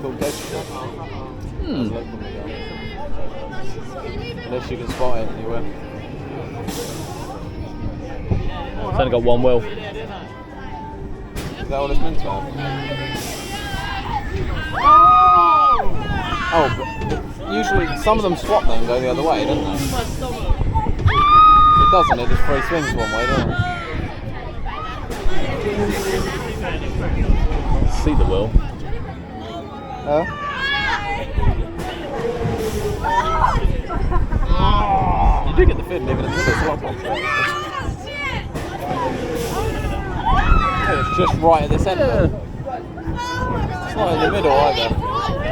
called Gesture. Unless you can spot it anywhere. It's only got one wheel. Is that what it's meant to have? Oh, but usually some of them swap then and go the other way, don't they? It doesn't, it just free swings one way, doesn't it? See the wheel. You do get the feeling even in the middle swap one. It's just right at the centre. It's not in the middle either.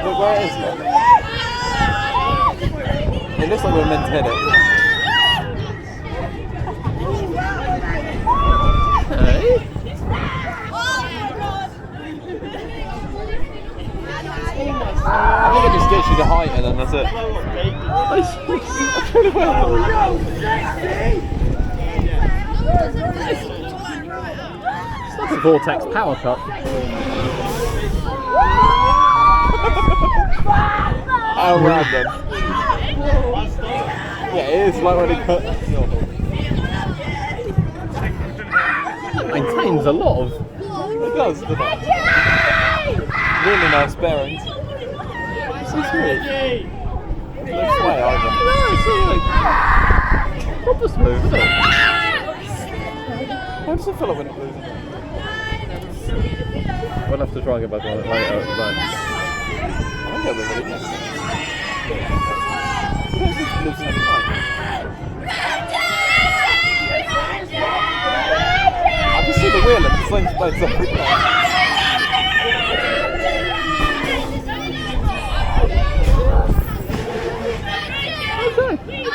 Look where it is, look. It looks like we're meant to hit it. Hey. I think it just gets you the height and then that's it. Pretty well. It's like a Vortex power cup. How random. Yeah, it is like when it cuts. It maintains a lot of. It does, doesn't it? Really nice bearings. So smooth. No sway either. No, it's like proper smooth, isn't it? How does it feel like when it moves? We'll have to try and get back on it later. I think it'll be really good. You don't think it lives in any light? I can see the wheel in the same place every time. Okay.